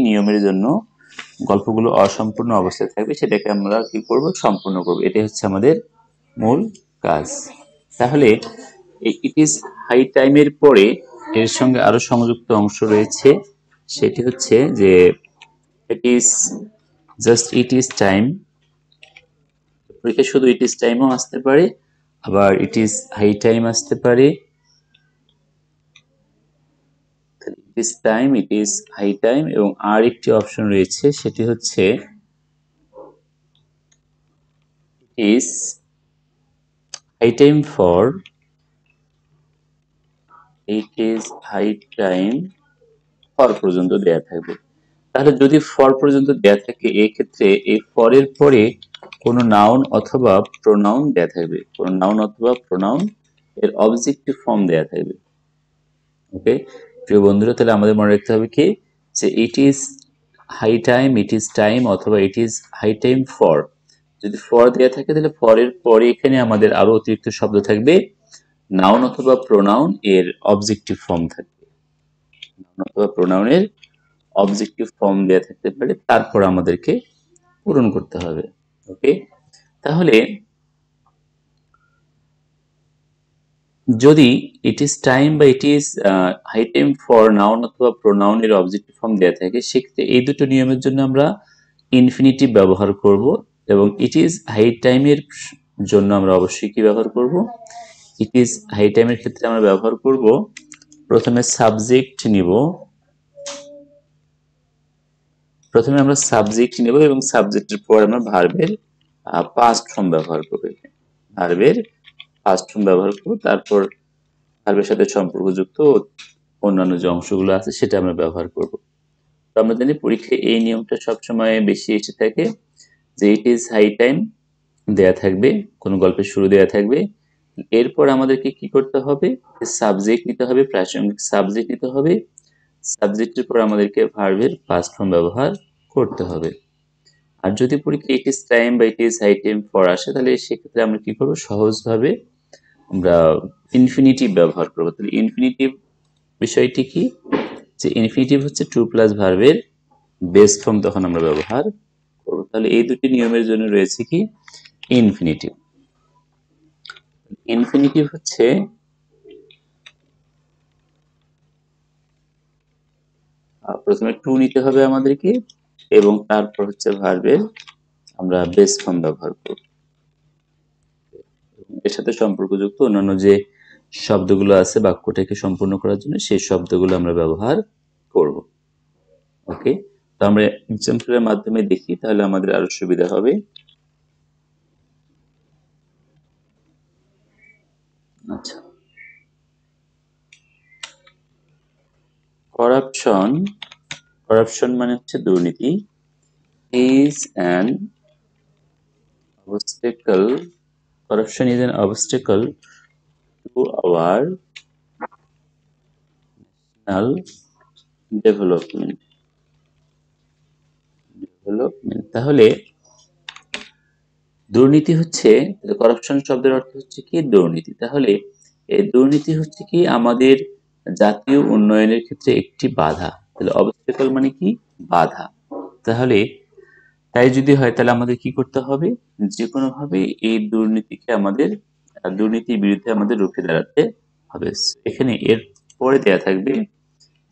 নিয়মের জন্য গল্পগুলো অসম্পূর্ণ অবস্থায় থাকবে, সেটাকে আমরা কি করব, সম্পূর্ণ করব। এটাই হচ্ছে আমাদের মূল কাজ। তাহলে ইট ইজ হাই টাইমের পরে এর সঙ্গে আরো সংযুক্ত অংশ রয়েছে, সেটি হচ্ছে যে it is just it is time. শুধু ইট ইজ টাইমও আসতে পারে, আবার ইট ইজ হাই টাইম আসতে পারে। It is time, it is high time, এবং আর একটি অপশন রয়েছে, সেটি হচ্ছে is high time for, it is high time for পর্যন্ত দেয়া থাকবে। তাহলে যদি ফর পর্যন্ত দেয়া থাকে, এক্ষেত্রে এই ফরের পরে কোনো নাউন অথবা প্রোনাউন দেয়া থাকবে, কোনো নাউন অথবা প্রোনাউন এর অবজেক্টিভ ফর্ম দেয়া থাকবে। ওকে প্রিয় বন্ধুরা, তাহলে আমাদের মনে রাখতে হবে কি, যে it is high time, it is time, অথবা it is high time for. যদি ফর দেয়া থাকে তাহলে ফরের পরে এখানে আমাদের আরো অতিরিক্ত শব্দ থাকবে, নাউন অথবা প্রোনাউন এর অবজেক্টিভ ফর্ম থাকবে, নাউন অথবা প্রোনাউনের অবজেক্টিভ ফর্ম দেয়া থাকতে পারে, তারপর আমাদেরকে পূরণ করতে হবে। ওকে, তাহলে যদি ইট ইজ টাইম বা it is high time for noun অথবা প্রোনাউনের অবজেক্টিভ ফর্ম দেয়া থাকে, সেক্ষেত্রে এই দুটো নিয়মের জন্য আমরা ইনফিনিটিভ ব্যবহার করব, এবং ইট ইজ হাই টাইমের জন্য আমরা অবশ্যই কি ব্যবহার করব, ইট ইজ হাই টাইমের ক্ষেত্রে আমরা ব্যবহার করব, প্রথমে সাবজেক্ট নিব, প্রথমে আমরা সাবজেক্ট নেব এবং সাবজেক্টের পর আমরা ভার্বের পাস্ট ফর্ম ব্যবহার করব, ভার্বের পাস্ট ফর্ম ব্যবহার করব, তারপর ভার্বের সাথে সম্পর্কযুক্ত অন্যান্য যে অংশগুলো আছে সেটা আমরা ব্যবহার করব। তো আমরা জানি পরীক্ষায় এই নিয়মটা সবসময় বেশি এসে থাকে, যে ইট ইজ হাই টাইম দেয়া থাকবে, কোনো গল্পের শুরু দেয়া থাকবে, এরপর আমাদেরকে কি করতে হবে, সাবজেক্ট নিতে হবে, প্রাসঙ্গিক সাবজেক্ট নিতে হবে, সাবজেক্টের পর আমাদেরকে ভার্বের পাস্ট ফর্ম ব্যবহার করতে হবে। আর যদি পরীক্ষা ইট ইজ টাইম বা it is high time for আসে, তাহলে সেক্ষেত্রে আমরা কি করবো, সহজভাবে আমরা ইনফিনিটিভ ব্যবহার করবো। তাহলে ইনফিনিটিভ বিষয়টি কি, যে ইনফিনিটিভ হচ্ছে টু প্লাস ভার্বের বেস ফর্ম তখন আমরা ব্যবহার করবো। তাহলে এই দুটি নিয়মের জন্য রয়েছে কি, ইনফিনিটিভ। ইনফিনিটিভ হচ্ছে প্রথমে টু নিতে হবে আমাদেরকে, এবং তারপর হচ্ছে ভার্বের আমরা বেস ফর্ম ব্যবহার করব। এর সাথে সম্পর্কযুক্ত অন্যান্য যে শব্দগুলো আছে বাক্যটাকে সম্পূর্ণ করার জন্য, সেই শব্দগুলো আমরা ব্যবহার করব। ওকে, তো আমরা এক্সাম্পলের মাধ্যমে দেখি, তাহলে আমাদের আরো সুবিধা হবে। আচ্ছা, করাপশন, করাপশন মানে হচ্ছে দুর্নীতি, is an obstacle, corruption is an obstacle to our national development. তাহলে দুর্নীতি হচ্ছে, করাপশন শব্দের অর্থ হচ্ছে কি, দুর্নীতি। তাহলে এই দুর্নীতি হচ্ছে কি আমাদের জাতীয় উন্নয়নের ক্ষেত্রে একটি বাধা। তাহলে অবস্টেকল মানে কি, বাধা। তাহলে তাই যদি হয়, তাহলে আমাদের কি করতে হবে, যে কোনো ভাবে এই দুর্নীতিকে আমাদের, দুর্নীতির বিরুদ্ধে আমাদের রুখে দাঁড়াতে হবে। এখানে এর পরে দেয়া থাকবে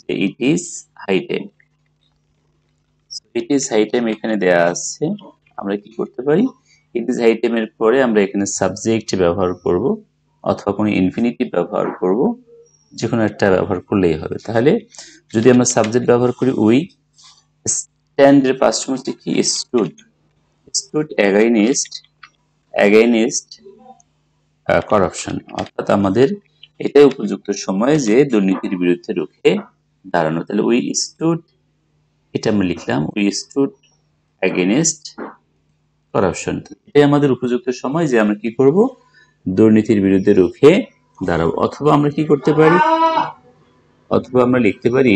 যে it is high time, it is high time এখানে দেয়া আছে, আমরা কি করতে পারি, ইট ইজ হাই টাইম এর পরে আমরা এখানে সাবজেক্ট ব্যবহার করব, অথবা কোনো ইনফিনিটিভ ব্যবহার করব, যে কোনো একটা ব্যবহার করলেই হবে। তাহলে যদি আমরা সাবজেক্ট ব্যবহার করি, উই স্ট্যান্ড এর পাস্ট হচ্ছে কি, স্টুড, স্টুড এগেইনস্ট করাপশন, অর্থাৎ আমাদের এটাই উপযুক্ত সময় যে দুর্নীতির বিরুদ্ধে রুখে দাঁড়ানো। তাহলে উই স্টুড, এটা আমরা লিখলাম, উই স্টুড এগেইনস্ট করাপশন, এটাই আমাদের উপযুক্ত সময় যে আমরা কি করব, দুর্নীতির বিরুদ্ধে রুখে দাঁড়াবো। অথবা আমরা কি করতে পারি, অথবা আমরা লিখতে পারি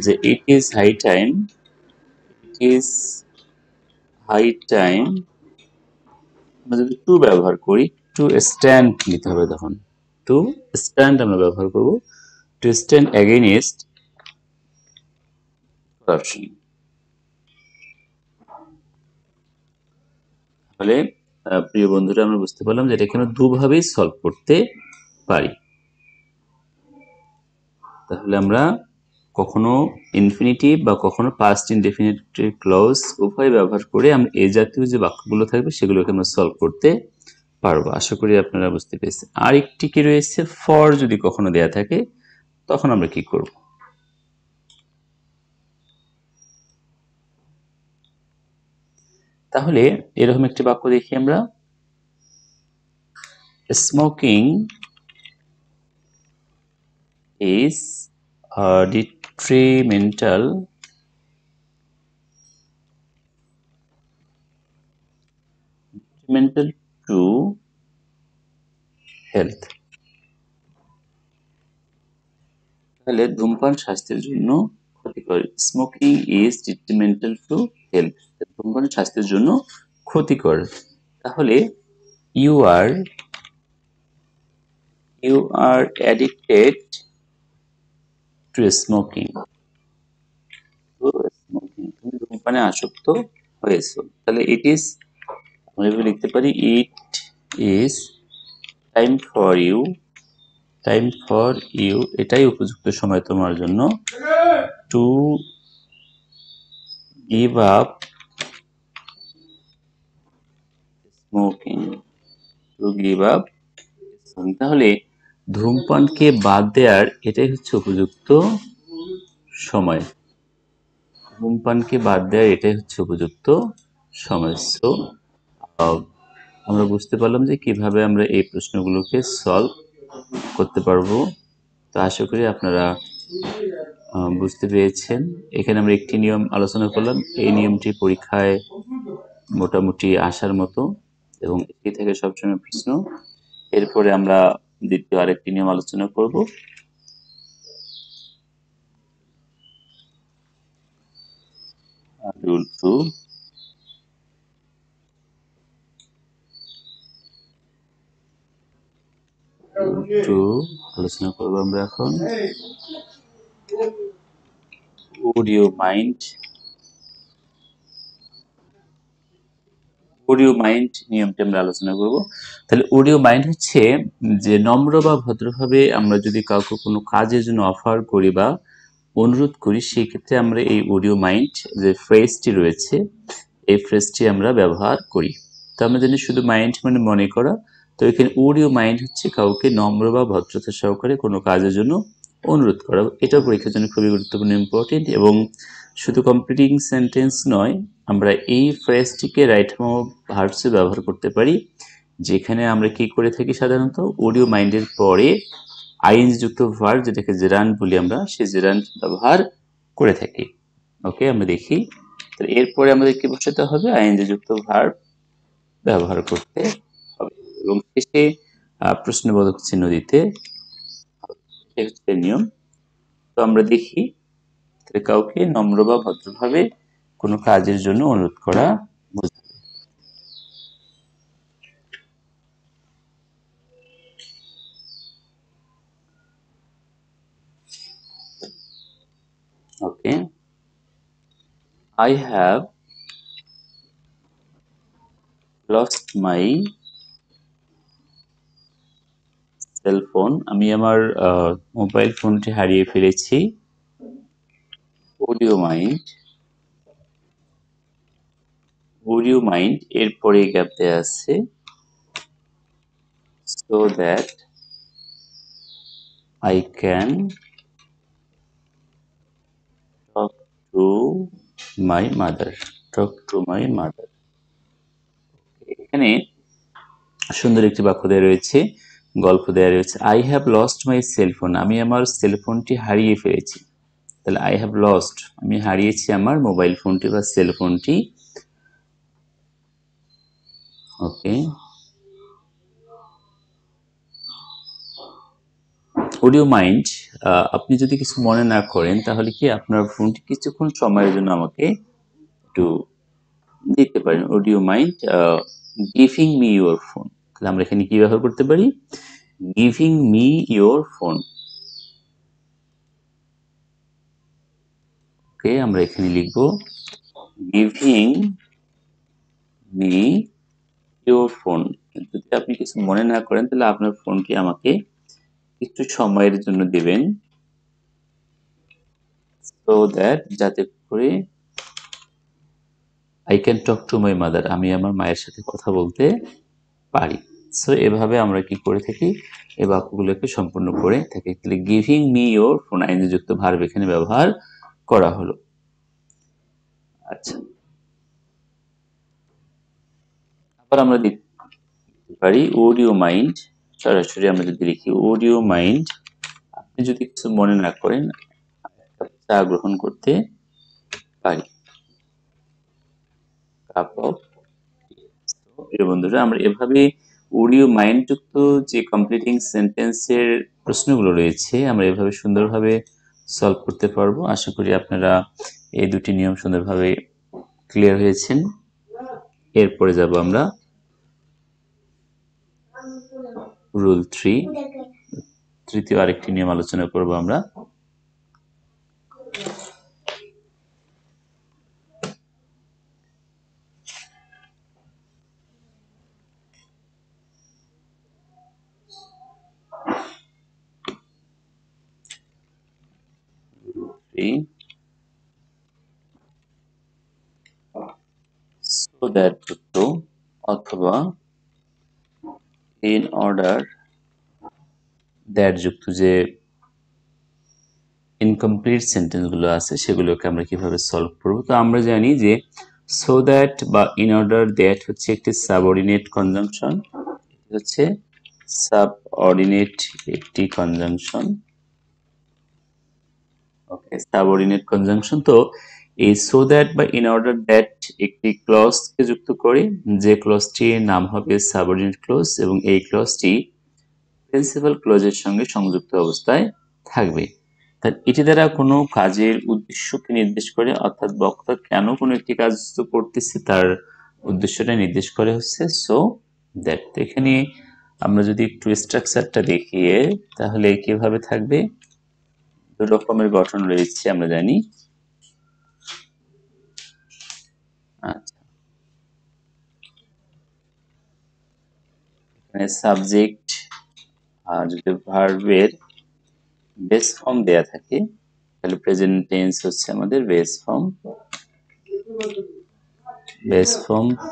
যে it is high time, it is high time, আমরা যদি টু ব্যবহার করি, টু স্ট্যান্ড নিতে হবে, তখন টু স্ট্যান্ড আমরা ব্যবহার করব, টু স্ট্যান্ড এগেইনস্ট করাপশন। তাহলে প্রিয় বন্ধুরা, আমরা বুঝতে পারলাম যে এটা এখানে দুভাবেই সলভ করতে পারি। তাহলে আমরা কখনো ইনফিনিটিভ বা কখনো পাস্ট ইনডেফিনিট ক্লজ উভয় ব্যবহার করে আমরা এই জাতীয় যে বাক্যগুলো থাকবে সেগুলোকে আমরা সলভ করতে পারবো। আশা করি আপনারা বুঝতে পেরেছেন। আর একটি কি রয়েছে, ফর যদি কখনো দেয়া থাকে তখন আমরা কি করব। তাহলে এরকম একটি বাক্য দেখি আমরা, smoking is detrimental to health. তাহলে ধূমপান স্বাস্থ্যের জন্য ক্ষতিকর। Smoking is detrimental to health, ধূমপান স্বাস্থ্যের জন্য ক্ষতিকর। তাহলে you are addicted to smoking, তুমি ধূমপানে আসক্ত হয়েছো। তাহলে ইট ইজ, আমরা এভাবে লিখতে পারি, it is time for you, এটাই উপযুক্ত সময় তোমার জন্য, টু গিভ আপ স্মোকিং, তাহলে ধূমপানকে বাদ দেওয়ার এটাই হচ্ছে উপযুক্ত সময়। ধূমপানকে বাদ দেওয়ার এটাই হচ্ছে উপযুক্ত সময়। সো আমরা বুঝতে পারলাম যে কিভাবে আমরা এই প্রশ্নগুলোকে সলভ করতে পারবো। তো আশা করি আপনারা বুঝতে পেরেছেন। এখানে আমরা একটি নিয়ম আলোচনা করলাম, এই নিয়মটি পরীক্ষায় মোটামুটি আসার মতো এবং এটি থেকে সবসময় প্রশ্ন। এরপরে আমরা দ্বিতীয় আরেকটি নিয়ম আলোচনা করব। রুল 2 আলোচনা করবো আমরা এখন। Would you mind নিয়মটি আমরা আলোচনা করব। তাহলে would you mind হচ্ছে যে নম্র বা ভদ্রভাবে আমরা যদি কাউকে কোনো কাজের জন্য অফার করি বা অনুরোধ করি, সেই ক্ষেত্রে আমরা এই would you mind যে ফ্রেজটি রয়েছে এই ফ্রেজটি আমরা ব্যবহার করি। তো আমরা জানি শুধু মাইন্ড মানে মনে করা, তো এখানে would you mind হচ্ছে কাউকে নম্র বা ভদ্রতা সহকারে কোনো কাজের জন্য অনুরোধ করা। এটাও পরীক্ষার জন্য খুবই গুরুত্বপূর্ণ, ইম্পর্টেন্ট। এবং শুধু কমপ্লিটিং সেন্টেন্স নয়, আমরা এই ফ্রেজটিকে রাইট ফর্ম অফ ভার্বসে ব্যবহার করতে পারি, যেখানে আমরা কি করে থাকি সাধারণত would you mind এর পরে আইএনজি যুক্ত ভার্ব, যেটাকে জেরান্ড বলি আমরা, সেই জেরান্ড ব্যবহার করে থাকি। ওকে, আমরা দেখি। তাহলে এরপরে আমাদের কি বসাতে হবে, আইএনজি যুক্ত ভার্ব ব্যবহার করতে হবে এবং শেষে প্রশ্নবোধক চিহ্ন দিতে হবে। এই হচ্ছে নিয়ম। তো আমরা দেখি, কাউকে নম্র বা ভদ্রভাবে কোনো কাজের জন্য অনুরোধ করা বোঝাবে। ওকে, I have lost my cell phone, আমি আমার মোবাইল ফোনটি হারিয়ে ফেলেছি। would you mind এরপরে গ্যাপ দেয়া আছে, so that I can talk to my mother. এখানে সুন্দর একটি বাক্য দেওয়া রয়েছে, গল্প দেওয়া রয়েছে, I have lost my cell phone, আমি আমার সেলফোনটি হারিয়ে ফেলেছি। তাহলে I have lost, আমি হারিয়েছি আমার মোবাইল ফোনটি বা সেল ফোনটি। ওকে, would you mind, আপনি যদি কিছু মনে না করেন তাহলে কি আপনার ফোনটি কিছুক্ষণ সময়ের জন্য আমাকে একটু দিতে পারেন। would you mind giving me your phone, তাহলে আমরা এখানে কি ব্যবহার করতে পারি, giving me your phone। ওকে, আমরা এখানে লিখব giving me ইওর ফোন, যদি আপনি কিছু মনে না করেন তাহলে আপনার ফোনটি আমাকে একটু সময়ের জন্য দিবেন, সো দ্যাট যাতে করে I can talk to my mother, আমি আমার মায়ের সাথে কথা বলতে পারি। সো এভাবে আমরা কি করে থাকি, এই বাক্যগুলোকে সম্পূর্ণ করে থাকি। তাহলে গিভিং মি ইওর ফোন আইনযুক্ত ভার্ব এখানে ব্যবহার করা হলো। আচ্ছা, আবার আমরা লিখতে পারি উড ইউ মাইন্ড, সরাসরি আমরা যদি লিখি উড ইউ মাইন্ড, আপনি যদি কিছু মনে না করেন চা গ্রহণ করতে পারি, কাপ অফ। প্রিয় বন্ধুরা, আমরা এভাবে উড ইউ মাইন্ড যুক্ত যে কমপ্লিটিং সেন্টেন্সের প্রশ্নগুলো রয়েছে আমরা এভাবে সুন্দরভাবে সলভ করতে পারবো। আশা করি আপনারা এই দুটি নিয়ম সুন্দরভাবে ক্লিয়ার হয়েছেন। এরপরে যাব আমরা রুল 3, তৃতীয় আরেকটি নিয়ম আলোচনা করব আমরা। সো দ্যাট যুক্ত অথবা ইন অর্ডার দ্যাট যুক্ত যে ইনকমপ্লিট সেন্টেন্সগুলো আছে সেগুলোকে আমরা কিভাবে সলভ করব। তো আমরা জানি যে সো দ্যাট বা ইন অর্ডার দ্যাট হচ্ছে একটি সাবঅর্ডিনেট কনজাংশন, হচ্ছে সাবঅর্ডিনেট একটি কনজাংশন। ওকে, সাবঅর্ডিনেট কনজাংশন। তো এই সো দ্যাট বা ইন অর্ডার দ্যাট একটি ক্লজকে যুক্ত করে, যে ক্লজটির নাম হবে সাবঅর্ডিনেট ক্লজ এবং এই ক্লজটি প্রিন্সিপাল ক্লজের সঙ্গে সংযুক্ত অবস্থায় থাকবে। তাহলে এটি দ্বারা কোনো কাজের উদ্দেশ্যকে নির্দেশ করে, অর্থাৎ বক্তা কেন কোনো একটি কাজ করতেছে তার উদ্দেশ্যটা নির্দেশ করে হচ্ছে সো দ্যাট। এখানে আমরা যদি একটু স্ট্রাকচারটা দেখিয়ে তাহলে কিভাবে থাকবে, দু রকমের গঠন রয়েছে আমরা জানি। আচ্ছা, এখানে সাবজেক্ট যদি ভার্বের বেস ফর্ম দেয়া থাকে তাহলে প্রেজেন্ট টেন্স হচ্ছে আমাদের বেস ফর্ম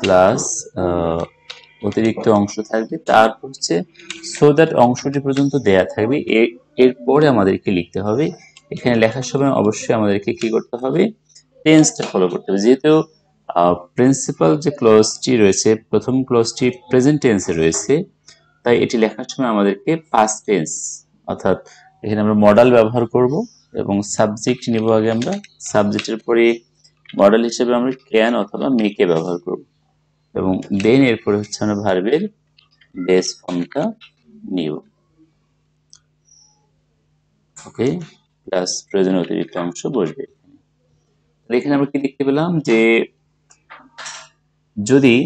প্লাস অতিরিক্ত অংশ থাকবে, তারপর হচ্ছে সো দ্যাট অংশটি পর্যন্ত দেয়া থাকবে। এরপরে আমাদেরকে লিখতে হবে, এখানে লেখার সময় অবশ্যই আমাদেরকে কি করতে হবে, টেন্সটা ফলো করতে হবে। যেহেতু প্রিন্সিপাল যে ক্লজটি রয়েছে, প্রথম ক্লজটি প্রেজেন্ট টেন্সে রয়েছে, তাই এটি লেখার সময় আমাদেরকে পাস্ট টেন্স অর্থাৎ এখানে আমরা মডাল ব্যবহার করব এবং সাবজেক্ট নিব আগে আমরা, সাবজেক্টের পরে মডেল হিসেবে আমরা ক্যান অথবা মেকে ব্যবহার করব এবং দেন এরপরে হচ্ছে আমরা ভার্বের বেস ফর্মটা নিব। ওকে, প্লাস প্রয়োজন অতিরিক্ত অংশ বসবে। এখানে আমরা কি দেখতে পেলাম যে যদি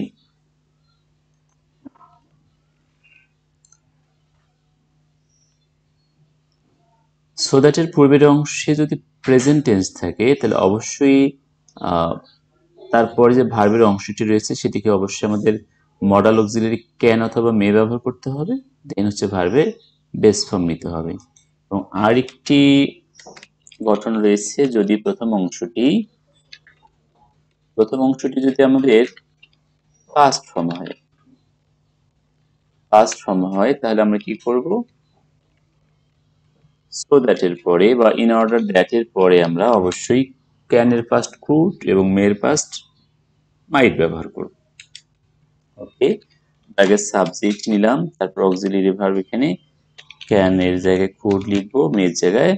সো দ্যাটের পূর্বের অংশে যদি প্রেজেন্ট টেন্স থাকে তাহলে অবশ্যই তারপরে যে ভার্বের অংশটি রয়েছে সেটিকে অবশ্যই আমাদের মডাল অক্সিলারি ক্যান অথবা মে ব্যবহার করতে হবে, দেন হচ্ছে ভার্বের বেস ফর্ম নিতে হবে। এবং আরেকটি গঠন রয়েছে, যদি প্রথম অংশটি যদি আমাদের পাস্ট ফর্ম হয় তাহলে আমরা কি করব, সো দ্যাটের পরে বা ইন অর্ডার দ্যাটের পরে আমরা অবশ্যই ক্যানের পাস্ট কুড এবং মের পাস্ট মাইট ব্যবহার করব। ওকে, আগে সাবজেক্ট নিলাম, তারপর অক্সিলারি ভার্ব এখানে ক্যান এর জায়গায় কুড লিখবো, মের জায়গায়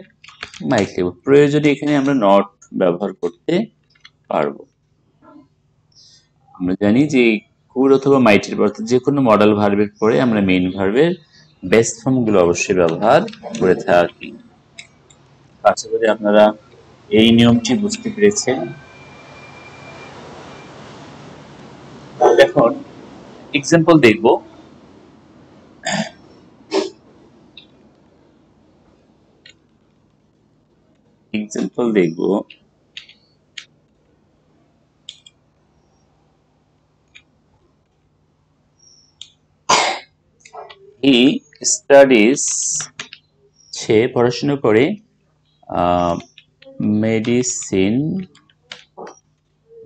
মাইট লিখবো। প্রয়োজনে এখানে আমরা নট ব্যবহার করতে পারবো। আমরা জানি যে কুড অথবা মাইটের অর্থাৎ যে কোনো মডাল ভার্বের পরে আমরা মেইন ভার্বের বেস ফর্ম গুলো অবশ্যই ব্যবহার করে থাকি। আশা করি আপনারা এই নিয়মটি বুঝতে পেরেছেন। তাহলে এখন এক্সাম্পল দেখব। এক্সাম্পল দেখব হি স্টাডিজ, সে পড়াশোনা করে মেডিসিন,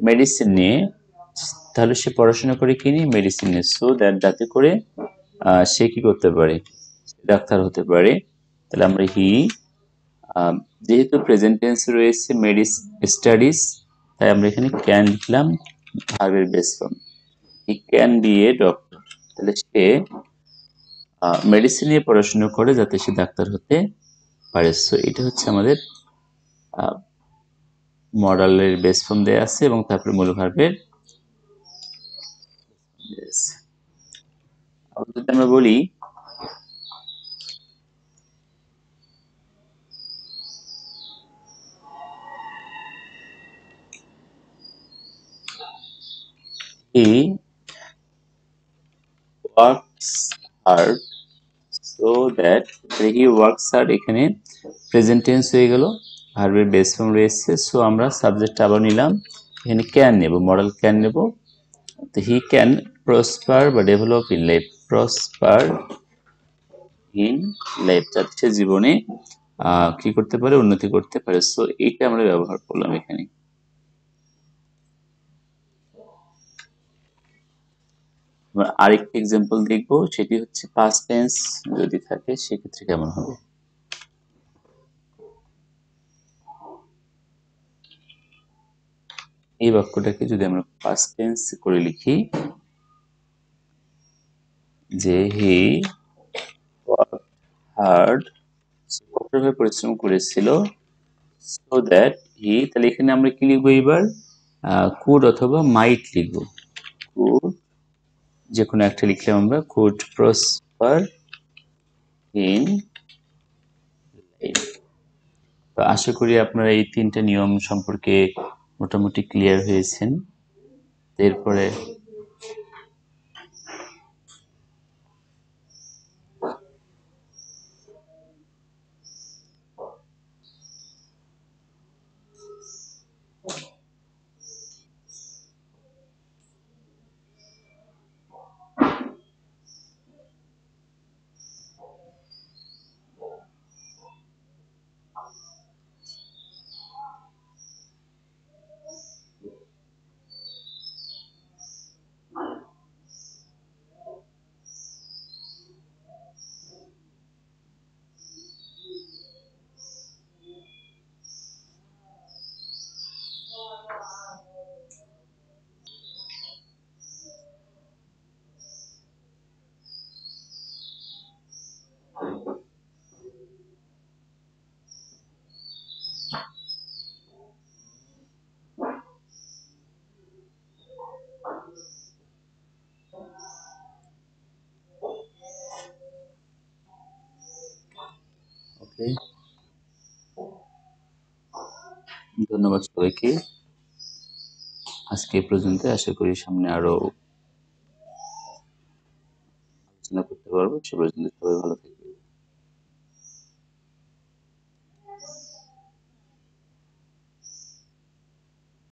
মেডিসিন নিয়ে। তাহলে সে পড়াশোনা করে কি নিয়ে? মেডিসিন নিয়ে। সো দ্যাট, যাতে করে সে কি করতে পারে? ডাক্তার হতে পারে। তাহলে আমরা হি, যেহেতু প্রেজেন্ট টেন্স রয়েছে স্টাডিজ, তাই আমরা এখানে ক্যান লিখলাম ভার্বের base form. He can B a doctor. তাহলে সে মেডিসিন নিয়ে পড়াশোনা করে যাতে সে ডাক্তার হতে পারে। সো এটা হচ্ছে আমাদের মডালের বেস ফর্ম দেয়া আছে এবং তারপরে মূল ভার্বের। যদি আমরা বলি he works hard, so that, he works hard এখানে প্রেজেন্ট টেন্স হয়ে গেল, ভার্বের বেস ফর্ম রয়েছে। সো আমরা সাবজেক্ট আবার নিলাম, এখানে ক্যান নেব, মডেল ক্যান নেব। তো হি ক্যান প্রসপার বা develop in life, prosper in life, যাতে সে জীবনে কি করতে পারে? উন্নতি করতে পারে। সো এইটা আমরা ব্যবহার করলাম এখানে। আমরা আরেকটি এক্সাম্পল দেখবো, সেটি হচ্ছে পাস্ট টেন্স যদি থাকে সেক্ষেত্রে কেমন হবে। এই বাক্যটাকে যদি আমরা পাস্ট টেন্স করে লিখি, যে হি ওয়ার্কড হার্ড, সে কঠোরভাবে পরিশ্রম করেছিল, সো দ্যাট হি, তাহলে এখানে আমরা কি লিখবো এবার? কুড অথবা মাইট লিখবো। কুড, যে কোনো একটা লিখলাম আমরা, কুড প্রসপার ইন লাইফ। তো আশা করি আপনারা এই তিনটা নিয়ম সম্পর্কে মোটামুটি ক্লিয়ার হয়েছেন। এরপরে ওকে, ধন্যবাদ সবাইকে। আজকে এই পর্যন্ত। আশা করি সামনে আরো আলোচনা করতে পারবো। সে পর্যন্ত সবাই ভালো থাকবেন।